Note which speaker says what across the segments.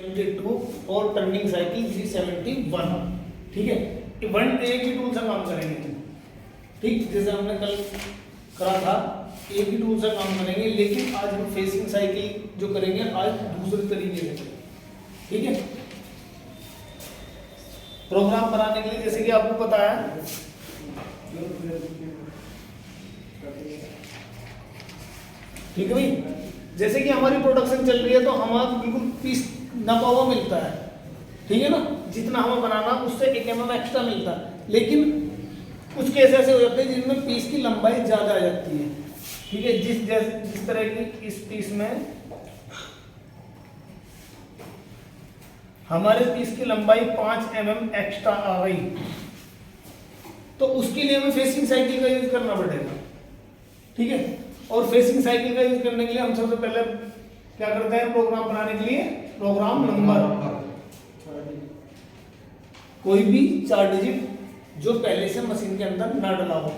Speaker 1: 72 और turning cycle 371। ठीक है, ये वन एक ही टूल से काम करेंगे। ठीक, जैसे हमने कल करा था, एक ही टूल से काम करेंगे, लेकिन आज हम फेसिंग साइकिल जो करेंगे आज दूसरे तरीके से। ठीक है, प्रोग्राम बनाने के लिए जैसे कि आपको पता है, ठीक है भाई, जैसे कि हमारी प्रोडक्शन चल रही है तो हमारा बिल्कुल पीस नपा हुआ मिलता है। ठीक है ना, जितना हमें बनाना उससे 1 mm एक्स्ट्रा मिलता है, लेकिन कुछ केस ऐसे हो जाते हैं जिनमें पीस की लंबाई ज्यादा आ जाती है। ठीक है, जिस तरह की इस पीस में हमारे पीस की लंबाई 5 mm एक्स्ट्रा आ गई, तो उसके लिए हमें फेसिंग साइकिल का यूज करना पड़ेगा। ठीक है, और फेसिंग साइकिल का यूज करने के लिए हम सबसे पहले क्या करते हैं, प्रोग्राम बनाने के लिए प्रोग्राम नंबर, कोई भी 4 डिजिट जो पहले से मशीन के अंदर ना डला हो,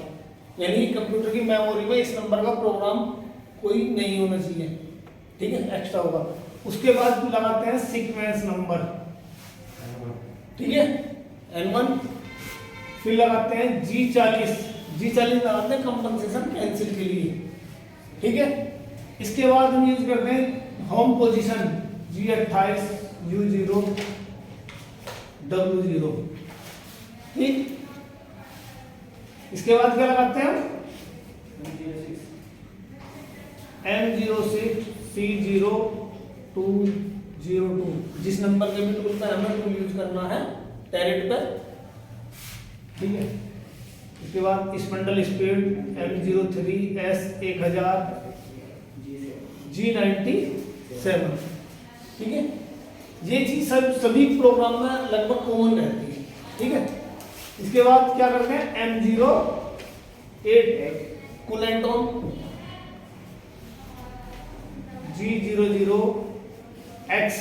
Speaker 1: यानी कंप्यूटर की मेमोरी में इस नंबर का प्रोग्राम कोई नहीं होना चाहिए। ठीक है, एक्स्ट्रा होगा। उसके बाद लगाते हैं सीक्वेंस नंबर। ठीक है, N1, फिर लगाते हैं G40 लगाते हैं कंपनसेशन कैंसिल के लिए। ठीक है, इसके बाद हम यूज करते हैं home position G28 U0 W0। ठीक, इसके बाद क्या लगाते हैं M06 C0202, जिस नंबर के भी टूल पर हमें टूल यूज करना है टैरेट पर। ठीक है, इसके बाद spindle speed M03 S1000 G97। ठीक है, ये चीज सभी प्रोग्राम में लगभग कॉमन रहती है। ठीक है, इसके बाद क्या करते हैं M08 coolant on G00X।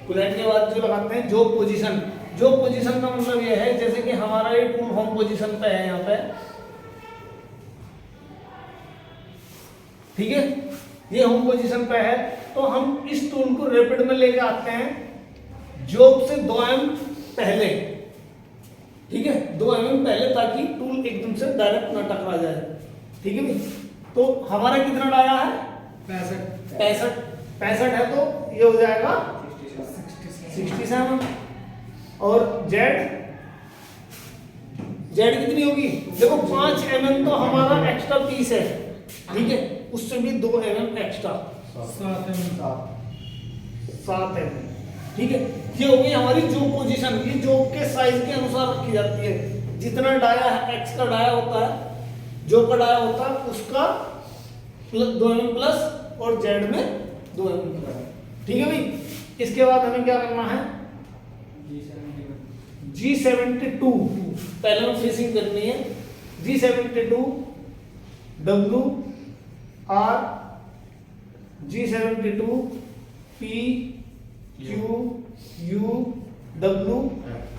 Speaker 1: Coolant के बाद जो लगाते हैं जॉब पोजीशन का मतलब यह है जैसे कि हमारा ये टूल होम पोजीशन पे है यहाँ पे। ठीक है, ये होम पोजीशन पे है, तो हम इस टूल को रैपिड में लेके आते हैं जॉब से 2 mm पहले। ठीक है, 2 mm पहले, ताकि टूल एकदम से डायरेक्ट न टकरा जाए। ठीक है भाई, तो हमारा कितना डाया है 65 है, तो ये हो जाएगा 67। और जेड कितनी होगी, देखो 5 mm तो हमारा एक्स्ट्रा पीस है। ठीक है, उससे भी 2 mm एक्स्ट्रा 7 mm। ठीक है, ये हो गई हमारी जॉब पोजीशन। ये जॉब के साइज के अनुसार रखी जाती है, जितना डाया है एक्स का डाया होता है, जॉब का डाया होता है उसका 2 mm प्लस, और जेड में 2 mm प्लस। ठीक है भाई, इसके बाद हमें क्या करना है G72, पहले हम फेसिंग करनी है। G72 W R G72 P Q U W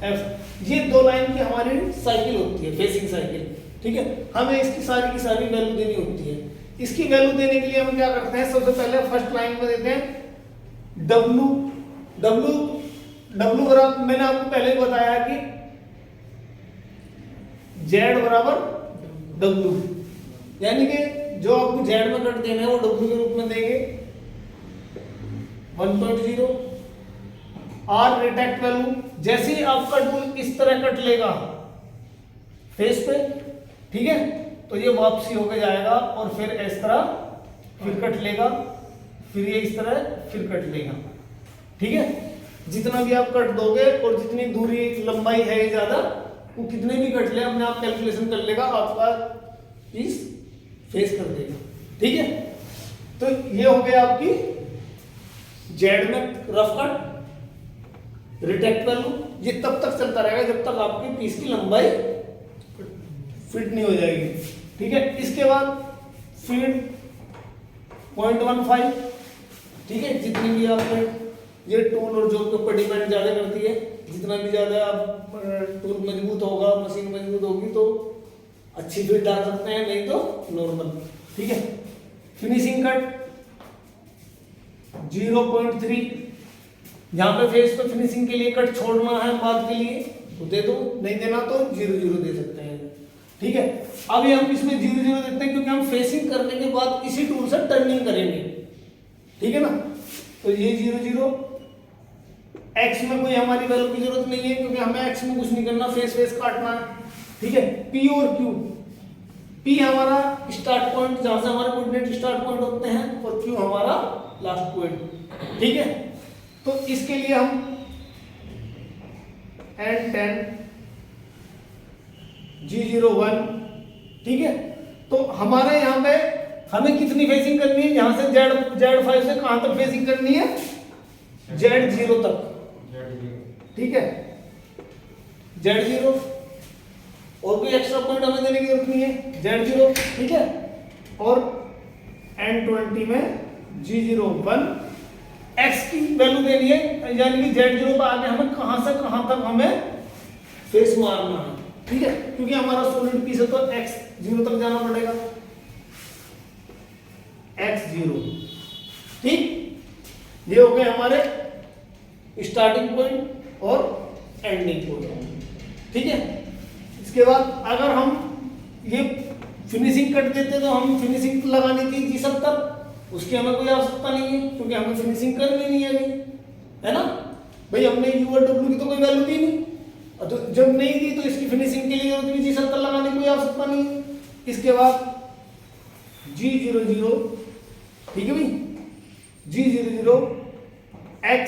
Speaker 1: F, ये 2 लाइन की हमारी साइकिल होती है, फेसिंग साइकिल। ठीक है, हमें इसकी सारी की सारी वैल्यू देनी होती है। इसकी वैल्यू देने के लिए हम क्या करते हैं, सबसे पहले फर्स्ट लाइन में देते हैं W बराबर, मैंने आपको पहले ही बताया कि Z बराबर W, यानी कि जो आपको Z में कट देना है वो W के रूप में देंगे 1.0। R रिटेक्ट वैल्यू, जैसे ही आपका टूल इस तरह कट लेगा फेस पे, ठीक है, तो ये वापसी होकर जाएगा और फिर इस तरह फिर कट लेगा, फिर ये इस तरह फिर कट लेगा। ठीक है, जितना भी आप कट दोगे और जितनी दूरी लंबाई है ये ज्यादा, वो कितने भी कट ले अपने आप कैलकुलेशन कर लेगा, आपका पीस फेस कर देगा। ठीक है, तो ये हो गया आपकी जेड में रफ कट रिटेक्ट वैल्यू। ये तब तक चलता रहेगा जब तक आपकी पीस की लंबाई फिट नहीं हो जाएगी। ठीक है, इसके बाद फीड 0.15। ठीक है, जितनी भी आपने ये टूल और जॉब के ऊपर डिपेंड ज्यादा करती है, जितना भी ज्यादा आप टूल मजबूत होगा, मशीन मजबूत होगी तो अच्छी फिट डाल सकते हैं, नहीं तो नॉर्मल। ठीक है, फिनिशिंग कट 0.3 यहाँ पे फेस पे फिनिशिंग के लिए कट छोड़ना है बाद के लिए तो दे दो, नहीं देना तो 0 0 दे सकते हैं। ठीक है, अभी हम इसमें 0 0 देते हैं क्योंकि हम फेसिंग करने के बाद इसी टूल से टर्निंग करेंगे। ठीक है ना, तो ये 0 0 एक्स में कोई हमारी वैल्यू की जरूरत नहीं है क्योंकि हमें एक्स में कुछ नहीं करना, फेस काटना है। ठीक है, पी और क्यू, पी हमारा स्टार्ट पॉइंट जहां से हमारे कोऑर्डिनेट स्टार्ट पॉइंट होते हैं और क्यू हमारा लास्ट पॉइंट। ठीक है, तो इसके लिए हम N10 G01, ठीक है, तो हमारे यहाँ पे हमें कितनी फेसिंग करनी है, यहाँ से Z5 से कहां तक फेसिंग करनी है, Z0 तक। ठीक है, Z0 और कोई एक्स्ट्रा पॉइंट हमें देने की जरूरत नहीं है, Z0। ठीक है, और N20 में G01 x की वैल्यू देनी है, यानी कि Z0 पर आगे हमें कहां से कहां तक हमें फेस मारना है। ठीक है, क्योंकि हमारा सॉलिड पीस है तो x0 तक जाना पड़ेगा, x0। ठीक, ये हो गए हमारे स्टार्टिंग पॉइंट और एंडिंग पॉइंट। ठीक है, इसके बाद अगर हम ये फिनिशिंग कट देते तो हम फिनिशिंग लगानी थी G70, उसकी हमें कोई आवश्यकता नहीं है क्योंकि हमें फिनिशिंग करनी नहीं है अभी, है ना भाई, हमने U और W की तो कोई वैल्यू दी नहीं, तो जब नहीं दी तो इसकी फिनिशिंग के लिए जरूरत नहीं, G70 लगाने की कोई आवश्यकता नहीं है। इसके बाद G00, ठीक है भाई, G00 x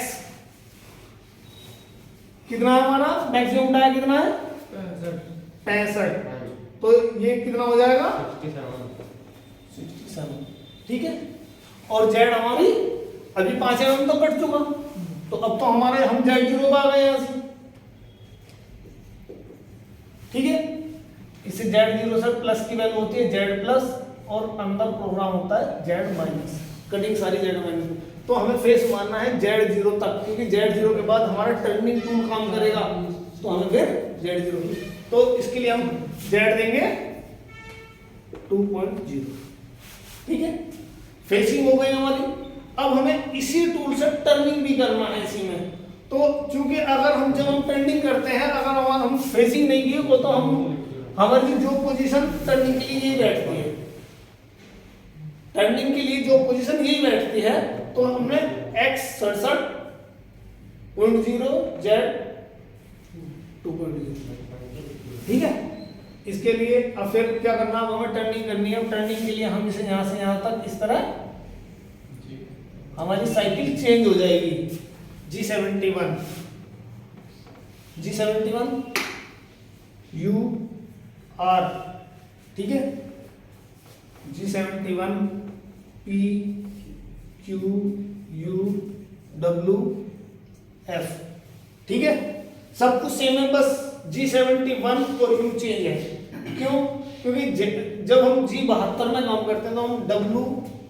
Speaker 1: कितना है हमारा, मैक्सिमम टाइम कितना है 65, तो ये कितना हो जाएगा 67। ठीक है, और Z हमारी अभी 5 mm तो कट चुका, तो अब तो हमारे हम Z0 आ गए यहां से। ठीक है, इससे Z0 से प्लस की वैल्यू होती है Z प्लस और अंदर प्रोग्राम होता है Z माइनस, कटिंग सारी Z माइनस। तो हमें फेस मारना है Z0 तक क्योंकि Z0 के बाद हमारा टर्निंग टूल काम करेगा, तो हमें फिर Z0, तो इसके लिए हम Z देंगे 2.0। ठीक है, फेसिंग हो गई हमारी। अब हमें इसी टूल से टर्निंग भी करना है इसी में, तो क्योंकि अगर हम जब हम टर्निंग करते हैं अगर हम फेसिंग नहीं की वो तो हम हमारी जो पोजीशन टर्निंग के लिए यही बैठती है, टर्निंग के लिए जो पोजीशन यही बैठती है, तो हमने x 67.0 Z 2.0। ठीक है, इसके लिए अब फिर क्या करना है, हमें टर्निंग करनी है। टर्निंग के लिए हम इसे यहां से यहां तक इस तरह हमारी साइकिल चेंज हो जाएगी। G71 U R, ठीक है, G71 P Q U W F। ठीक है, सब कुछ सेम है, बस G71 और U चेंज है। क्यों? क्योंकि जब हम G72 में काम करते हैं तो हम W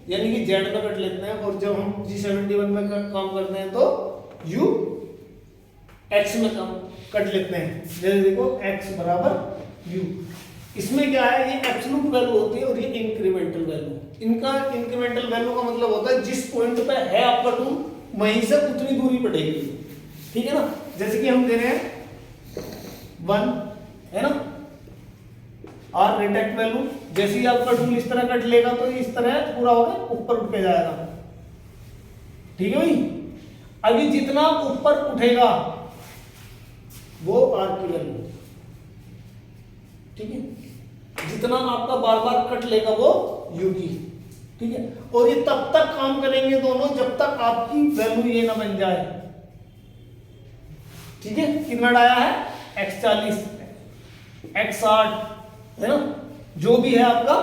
Speaker 1: यानी कि Z में कट लेते हैं, और जब हम G71 में काम करते हैं तो U X में काम कट लेते हैं। जैसे देखो X बराबर U, इसमें क्या है, ये एब्सोल्यूट वैल्यू होती है और ये इंक्रीमेंटल वैल्यू। इनका इंक्रीमेंटल वैल्यू का मतलब होता है जिस पॉइंट पे है आपका टूल वहीं से उतनी दूरी पड़ेगी। ठीक है ना, जैसे कि हम दे रहे हैं 1, है ना, और रेटेक्ट वैल्यू, जैसे ही आपका टूल इस तरह कट लेगा तो इस तरह पूरा होकर ऊपर उठ के जाएगा। ठीक है भाई, अभी जितना ऊपर उठेगा वो आर की वैल्यू, ठीक है, जितना आपका बार बार कट लेगा वो यू की। ठीक है, और ये तब तक काम करेंगे दोनों जब तक आपकी वैल्यू ये ना बन जाए। ठीक है, कितना डाया है x40 x60, है ना, जो भी है आपका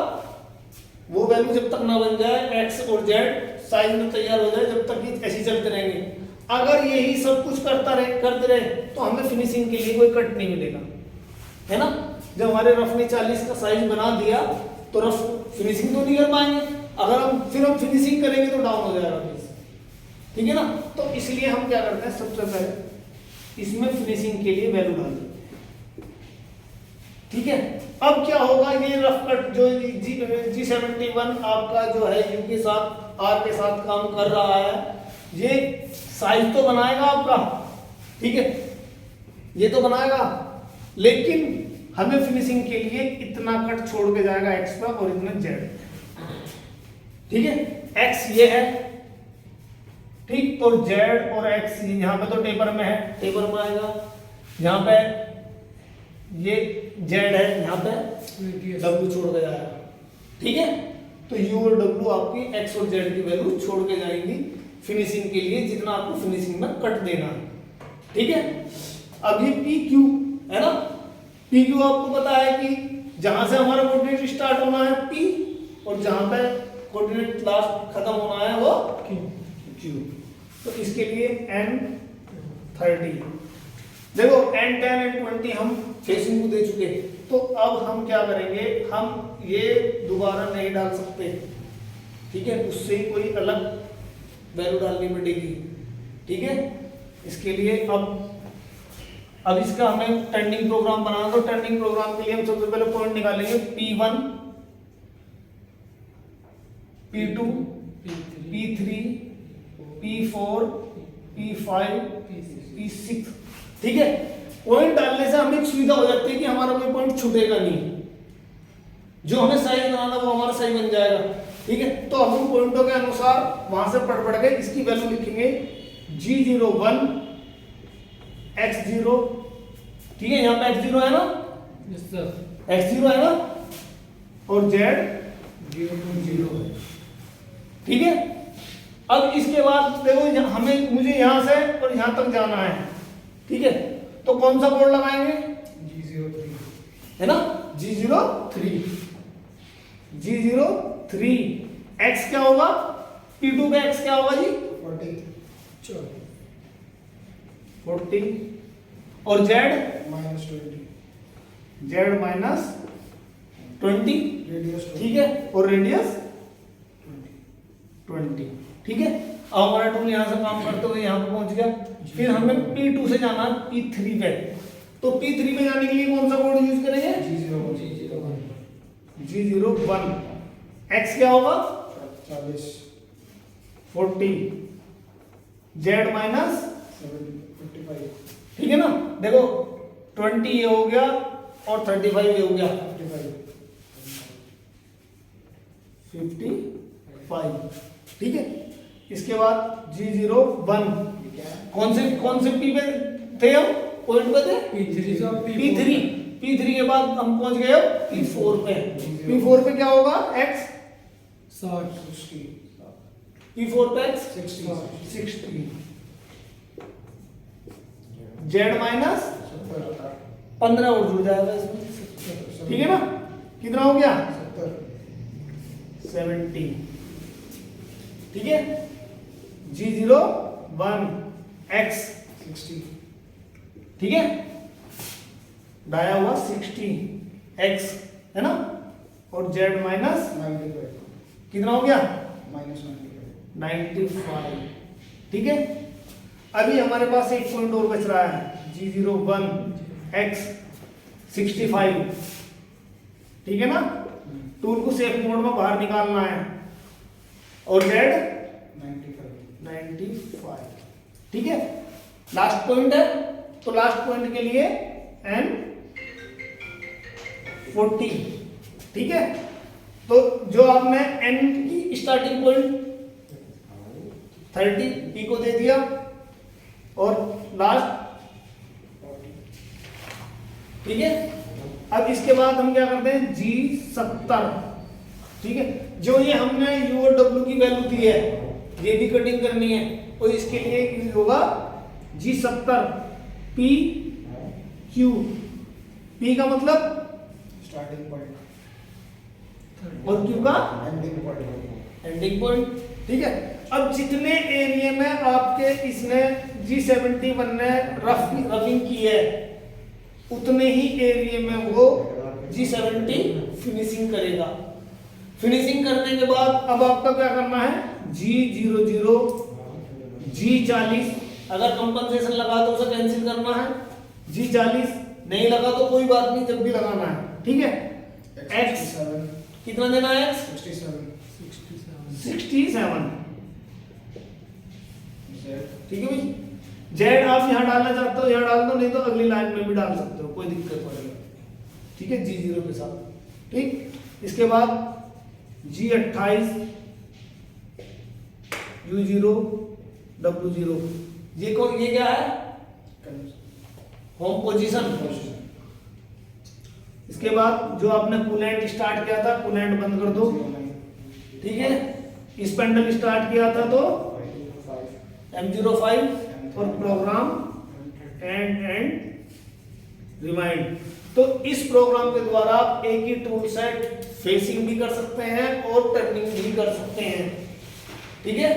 Speaker 1: वो वैल्यू जब तक ना बन जाए, x और z साइज में तैयार हो जाए, जब तक ये ऐसे चलते रहेंगे। अगर यही सब कुछ करते रहे तो हमें फिनिशिंग के लिए कोई कट नहीं मिलेगा, है ना। जब हमारे रफ ने 40 का साइज बना दिया तो रफ फिनिशिंग तो नहीं कर पाएंगे, अगर हम फिनिशिंग करेंगे तो डाउन हो जाएगा पीस। ठीक है ना, तो इसलिए हम क्या करते हैं, सबसे पहले इसमें फिनिशिंग के लिए वैल्यू डाल देते हैं। ठीक है, अब क्या होगा, ये रफ कट जो G71 आपका जो है यू के साथ आर के साथ काम कर रहा है, ये साइज तो बनाएगा आपका, ठीक है, ये तो बनाएगा, लेकिन हमें फिनिशिंग के लिए इतना कट छोड़ के जाएगा एक्स पर और इतना जेड, ठीक है। एक्स ये है, ठीक, और जेड और एक्स यहाँ पे तो टेपर में है, टेपर में आएगा, यहाँ पे ये जेड है, यहाँ पे डब्ल्यू छोड़ के जाएगा, ठीक है। तो यू और डब्ल्यू आपकी एक्स और जेड की वैल्यू छोड़ के जाएंगी फिनिशिंग के लिए, जितना आपको फिनिशिंग में कट देना है, ठीक है। अब ये पी क्यू है ना, पी क्यू आपको पता है कि जहां से हमारा कोऑर्डिनेट स्टार्ट होना है पी, और जहां पे कोऑर्डिनेट लास्ट खत्म होना है वो क्यू। तो इसके लिए n 30, देखो n 10 n 20 हम फेसिंग को दे चुके, तो अब हम क्या करेंगे, हम ये दोबारा नहीं डाल सकते, ठीक है, उससे ही कोई अलग वैल्यू डालनी पड़ेगी, ठीक है। इसके लिए अब इसका हमें टर्निंग प्रोग्राम बनाना, तो टर्निंग प्रोग्राम के लिए हम सबसे पहले पॉइंट निकालेंगे P1 P2 P3 P4 P5 P6, ठीक है। पॉइंट डालने से हमें एक सुविधा हो जाती है कि हमारा कोई पॉइंट छूटेगा नहीं, जो हमें साइज बनाना वो हमारा साइज बन जाएगा, ठीक है। तो अब हम पॉइंटों के अनुसार वहां से पढ़ के इसकी वैल्यू लिखेंगे G01 X0, ठीक है, यहाँ पे X0 है ना, X0 है ना, और Z0 है, ठीक है। अब इसके बाद देखो हमें मुझे यहां से और यहां तक जाना है, ठीक है, तो कौन सा कोड लगाएंगे, G03 है ना, G03 X क्या होगा, P2 का X क्या होगा जी 40, और Z -20, ठीक है, और रेडियस 20, ठीक है। अब हमारा टूल यहाँ से काम करते हुए यहाँ पे पहुंच गया, फिर हमें P2 से जाना है P3 पे, तो P3 पे जाने के लिए कौन सा कोड यूज करेंगे, G01 X क्या होगा 40, Z -55, ठीक है ना। देखो 20 ये हो गया और 35 ये हो गया 55, ठीक है। इसके बाद G01 कौन से P पे थे हम, पॉइंट पे थे P3 के बाद हम पहुंच गए P4 पे, P4 पे क्या होगा X 60, P4 पे X 60, Z -15 और जुड़ जाएगा इसमें, ठीक है ना, कितना हो गया 70, ठीक है। G01 X 60, ठीक है, डाया हुआ 60 X है ना, और Z -95, कितना हो गया -95, ठीक है। अभी हमारे पास एक पॉइंट और बच रहा है G01 X 65, ठीक है ना, टूल को सेफ मोड में बाहर निकालना है, और Z 95, ठीक है। लास्ट पॉइंट है, तो लास्ट पॉइंट के लिए N 40, ठीक है। तो जो आपने N की स्टार्टिंग पॉइंट 30 P को दे दिया और लास्ट 40, ठीक है। अब इसके बाद हम क्या करते हैं G70, ठीक है। जो ये हमने U और W की वैल्यू दी है ये भी कटिंग करनी है, और इसके लिए यूज होगा G70 P Q, P का मतलब
Speaker 2: स्टार्टिंग पॉइंट
Speaker 1: और Q का
Speaker 2: एंडिंग
Speaker 1: पॉइंट, ठीक है। अब जितने एरिया में आपके इसने G71 ने रफिंग की है उतने ही एरिया में वो G70 फिनिशिंग करेगा। फिनिशिंग करने के बाद अब आपका क्या करना है, G00 G40, अगर कंपनसेशन लगा तो उसे कैंसिल करना है, G40 नहीं लगा तो कोई बात नहीं, जब भी लगाना है, ठीक है। X कितना देना है, X 67, ठीक है भाई। जेड आप यहाँ डालना चाहते हो यहाँ डाल दो, नहीं तो अगली लाइन में भी डाल सकते हो, कोई दिक्कत नहीं। ठीक है, G0 के साथ। ठीक, इसके बाद G28 U0 W0, ये क्या है? Home position. इसके बाद जो आपने कूलेंट स्टार्ट किया था, कूलेंट बंद कर दो। ठीक है, स्पेंडल स्टार्ट किया था तो M05 और प्रोग्राम एंड रिमाइंड। तो इस प्रोग्राम के द्वारा आप एक ही टूल सेट फेसिंग भी कर सकते हैं और टर्निंग भी कर सकते हैं। ठीक है,